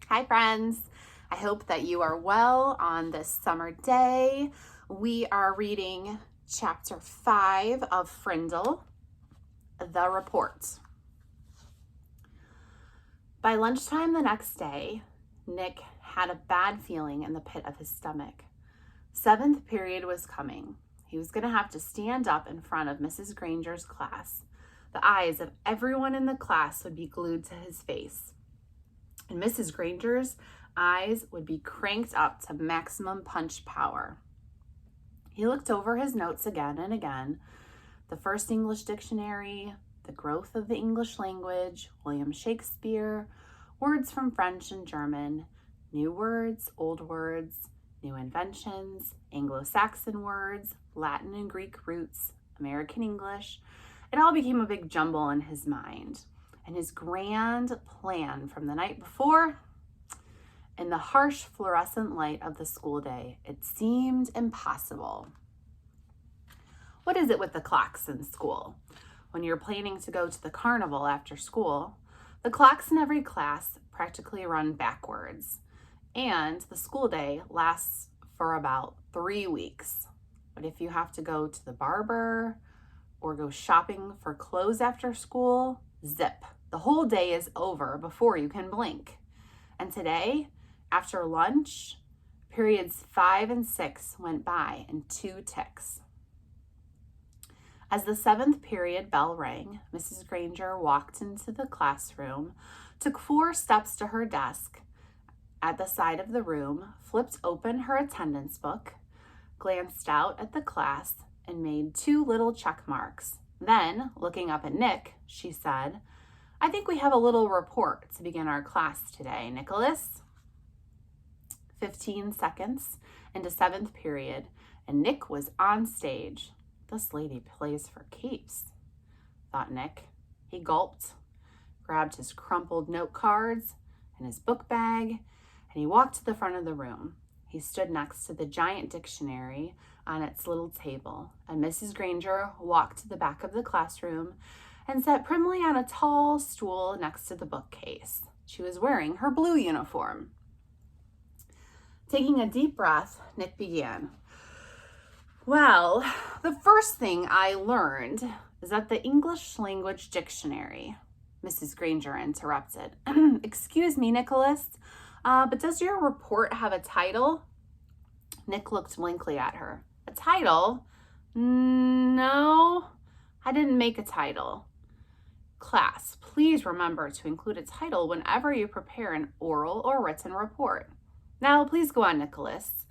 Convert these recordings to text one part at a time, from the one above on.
Hi friends, I hope that you are well on this summer day. We are reading chapter 5 of Frindle, The Report. By lunchtime the next day, Nick had a bad feeling in the pit of his stomach. 7th period was coming. He was going to have to stand up in front of Mrs. Granger's class. The eyes of everyone in the class would be glued to his face. And Mrs. Granger's eyes would be cranked up to maximum punch power. He looked over his notes again and again. The First English Dictionary, The Growth of the English Language, William Shakespeare, words from French and German, new words, old words, new inventions, Anglo-Saxon words, Latin and Greek roots, American English. It all became a big jumble in his mind. And his grand plan from the night before, in the harsh fluorescent light of the school day, it seemed impossible. What is it with the clocks in school? When you're planning to go to the carnival after school, the clocks in every class practically run backwards, and the school day lasts for about 3 weeks. But if you have to go to the barber or go shopping for clothes after school, zip. The whole day is over before you can blink. And today, after lunch, periods 5 and 6 went by in 2 ticks. As the 7th period bell rang, Mrs. Granger walked into the classroom, took 4 steps to her desk at the side of the room, flipped open her attendance book, glanced out at the class, and made 2 little check marks. Then, looking up at Nick, she said, "I think we have a little report to begin our class today, Nicholas." 15 seconds into 7th period, and Nick was on stage. This lady plays for keeps, thought Nick. He gulped, grabbed his crumpled note cards and his book bag, and he walked to the front of the room. He stood next to the giant dictionary on its little table, and Mrs. Granger walked to the back of the classroom and sat primly on a tall stool next to the bookcase. She was wearing her blue uniform. Taking a deep breath, Nick began. Well, the first thing I learned is that the English Language Dictionary, Mrs. Granger interrupted. Excuse me, Nicholas, but does your report have a title? Nick looked blankly at her. A title? No, I didn't make a title. Class, please remember to include a title whenever you prepare an oral or written report. Now, please go on, Nicholas.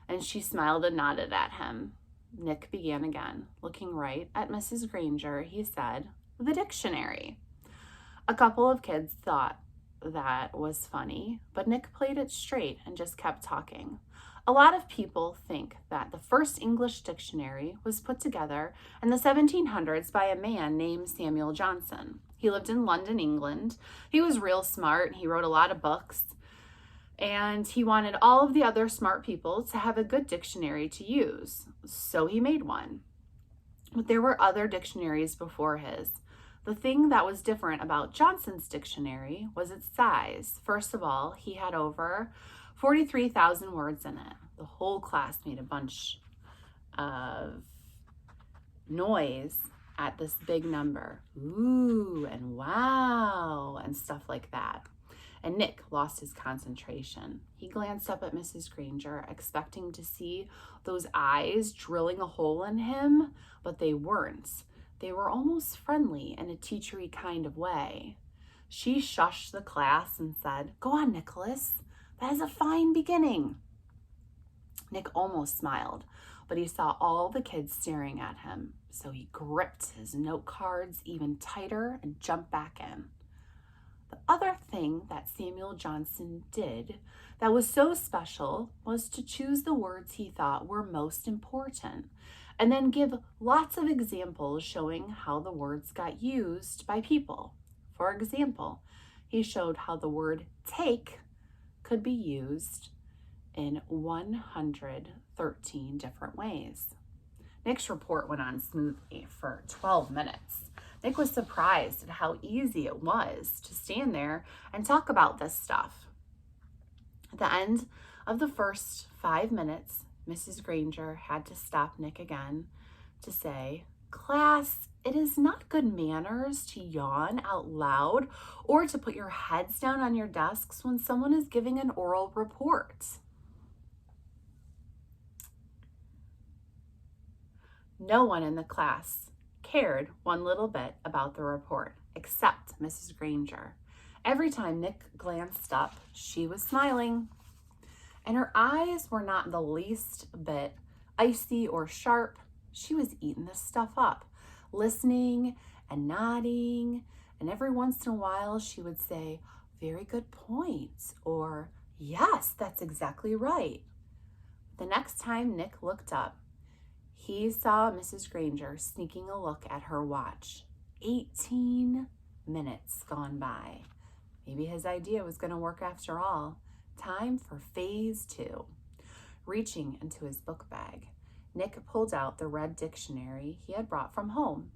And she smiled and nodded at him. Nick began again. Looking right at Mrs. Granger, he said, "The dictionary." A couple of kids thought that was funny, but Nick played it straight and just kept talking. A lot of people think that the first English dictionary was put together in the 1700s by a man named Samuel Johnson. He lived in London, England. He was real smart. He wrote a lot of books, and he wanted all of the other smart people to have a good dictionary to use, so he made one. But there were other dictionaries before his. The thing that was different about Johnson's dictionary was its size. First of all, he had over 43,000 words in it. The whole class made a bunch of noise at this big number. Ooh, and wow, and stuff like that. And Nick lost his concentration. He glanced up at Mrs. Granger, expecting to see those eyes drilling a hole in him, but they weren't. They were almost friendly in a teachery kind of way. She shushed the class and said, "Go on, Nicholas. That is a fine beginning." Nick almost smiled, but he saw all the kids staring at him, so he gripped his note cards even tighter and jumped back in. The other thing that Samuel Johnson did that was so special was to choose the words he thought were most important and then give lots of examples showing how the words got used by people. For example, he showed how the word take could be used in 113 different ways. Nick's report went on smoothly for 12 minutes. Nick was surprised at how easy it was to stand there and talk about this stuff. At the end of the first 5 minutes, Mrs. Granger had to stop Nick again to say, "Class, it is not good manners to yawn out loud or to put your heads down on your desks when someone is giving an oral report." No one in the class cared one little bit about the report, except Mrs. Granger. Every time Nick glanced up, she was smiling, and her eyes were not the least bit icy or sharp. She was eating this stuff up, listening and nodding, and every once in a while she would say, "Very good point," or "Yes, that's exactly right." The next time Nick looked up, he saw Mrs. Granger sneaking a look at her watch. 18 minutes gone by. Maybe his idea was going to work after all. Time for phase 2. Reaching into his book bag, Nick pulled out the red dictionary he had brought from home,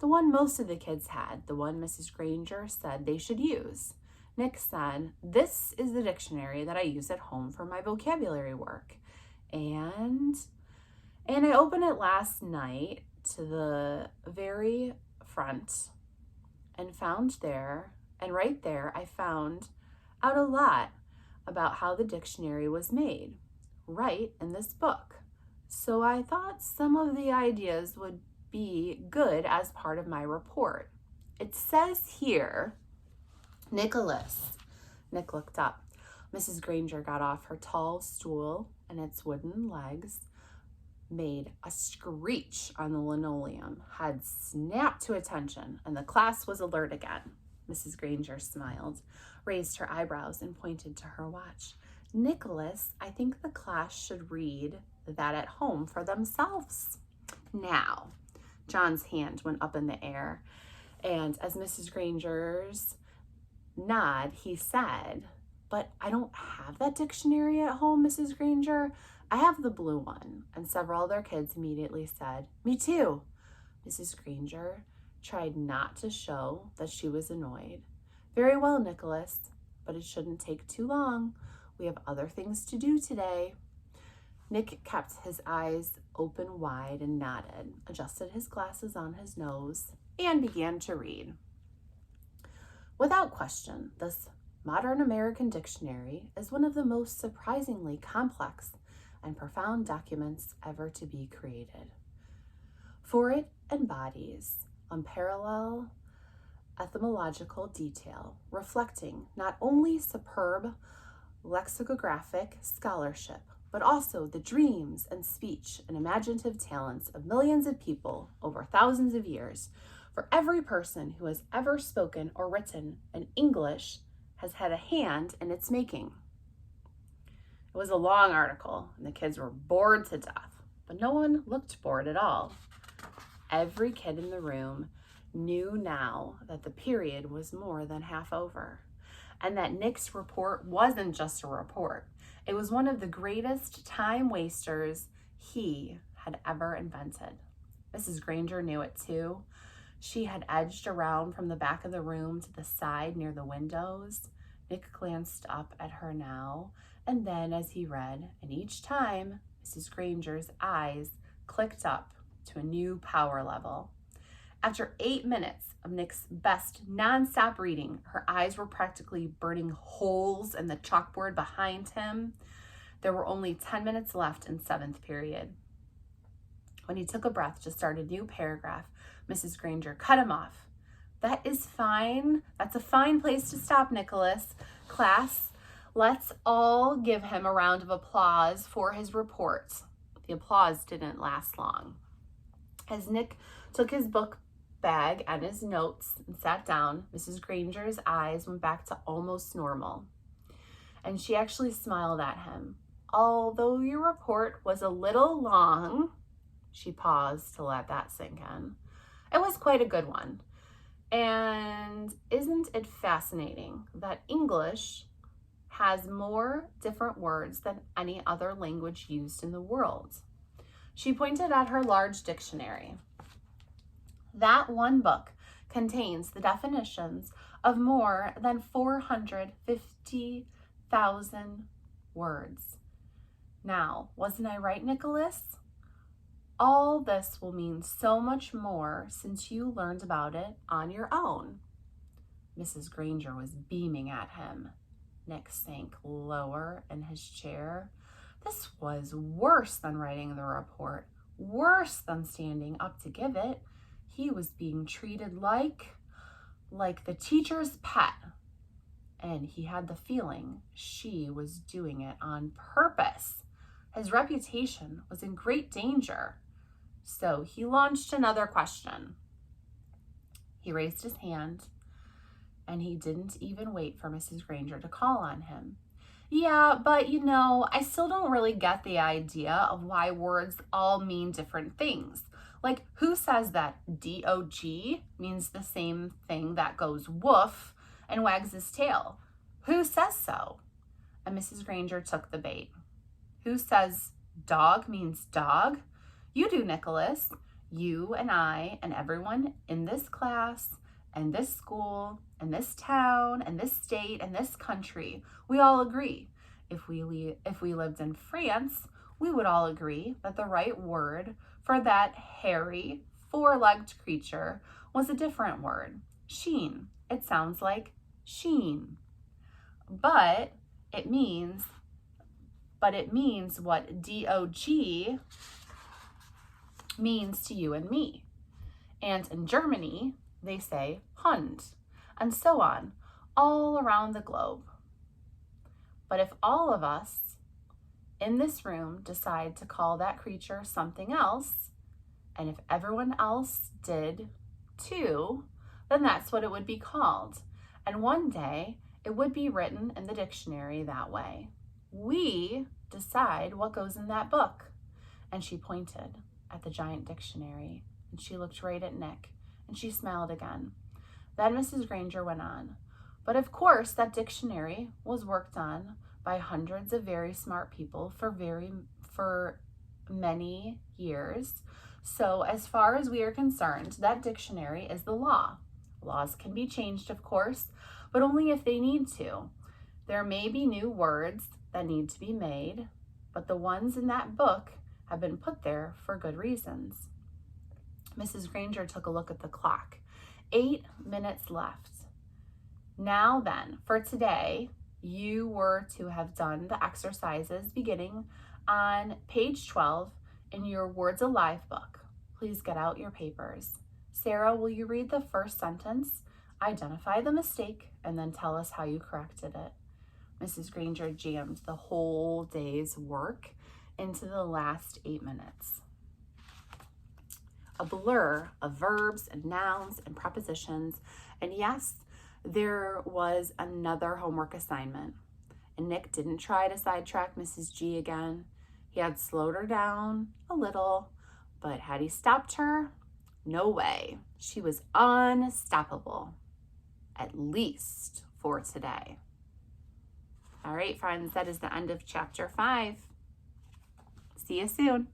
the one most of the kids had, the one Mrs. Granger said they should use. Nick said, "This is the dictionary that I use at home for my vocabulary work. And I opened it last night to the very front and found there, and right there I found out a lot about how the dictionary was made, right in this book. So I thought some of the ideas would be good as part of my report. It says here, Nicholas." Nick looked up. Mrs. Granger got off her tall stool, and its wooden legs made a screech on the linoleum, had snapped to attention, and the class was alert again. Mrs. Granger smiled, raised her eyebrows, and pointed to her watch. "Nicholas, I think the class should read that at home for themselves." Now, John's hand went up in the air, and as Mrs. Granger's nod, he said, "But I don't have that dictionary at home, Mrs. Granger. I have the blue one." And several other kids immediately said, "Me too." Mrs. Granger tried not to show that she was annoyed. "Very well, Nicholas, but it shouldn't take too long. We have other things to do today." Nick kept his eyes open wide and nodded, adjusted his glasses on his nose, and began to read. Without question, this modern American dictionary is one of the most surprisingly complex and profound documents ever to be created. For it embodies unparalleled etymological detail, reflecting not only superb lexicographic scholarship, but also the dreams and speech and imaginative talents of millions of people over thousands of years. For every person who has ever spoken or written in English has had a hand in its making. It was a long article, and the kids were bored to death, but no one looked bored at all. Every kid in the room knew now that the period was more than half over, and that Nick's report wasn't just a report. It was one of the greatest time wasters he had ever invented. Mrs. Granger knew it too. She had edged around from the back of the room to the side near the windows. Nick glanced up at her now and then as he read, and each time Mrs. Granger's eyes clicked up to a new power level. After 8 minutes of Nick's best nonstop reading, her eyes were practically burning holes in the chalkboard behind him. There were only 10 minutes left in 7th period. When he took a breath to start a new paragraph, Mrs. Granger cut him off. "That is fine. That's a fine place to stop, Nicholas. Class, let's all give him a round of applause for his report." The applause didn't last long. As Nick took his book bag and his notes and sat down, Mrs. Granger's eyes went back to almost normal. And she actually smiled at him. "Although your report was a little long," she paused to let that sink in, "it was quite a good one. And isn't it fascinating that English has more different words than any other language used in the world?" She pointed at her large dictionary. "That one book contains the definitions of more than 450,000 words. Now, wasn't I right, Nicholas? All this will mean so much more since you learned about it on your own. Mrs. Granger was beaming at him. Nick sank lower in his chair. This was worse than writing the report, worse than standing up to give it. He was being treated like the teacher's pet. And he had the feeling she was doing it on purpose. His reputation was in great danger. So he launched another question. He raised his hand, and he didn't even wait for Mrs. Granger to call on him. Yeah, but I still don't really get the idea of why words all mean different things. Like, who says that dog means the same thing that goes woof and wags his tail? Who says so? And Mrs. Granger took the bait. Who says dog means dog? You do, Nicholas. You and I and everyone in this class and this school and this town and this state and this country, we all agree. If we lived in France, we would all agree that the right word for that hairy, four-legged creature was a different word, sheen. It sounds like sheen. But it means what dog means to you and me. And in Germany, they say Hund, and so on, all around the globe. But if all of us in this room decide to call that creature something else, and if everyone else did too, then that's what it would be called. And one day, it would be written in the dictionary that way. We decide what goes in that book. And she pointed at the giant dictionary, and she looked right at Nick, and she smiled again. Then Mrs. Granger went on. But of course, that dictionary was worked on by hundreds of very smart people for many years. So as far as we are concerned, that dictionary is the law. Laws can be changed, of course, but only if they need to. There may be new words that need to be made, but the ones in that book have been put there for good reasons. Mrs. Granger took a look at the clock. 8 minutes left. Now then, for today, you were to have done the exercises beginning on page 12 in your Words Alive book. Please get out your papers. Sarah, will you read the first sentence, identify the mistake, and then tell us how you corrected it? Mrs. Granger jammed the whole day's work into the last 8 minutes. A blur of verbs and nouns and prepositions, and yes, there was another homework assignment. And Nick didn't try to sidetrack Mrs. G again. He had slowed her down a little, but had he stopped her? No way. She was unstoppable, at least for today. All right, friends, that is the end of chapter 5. See you soon.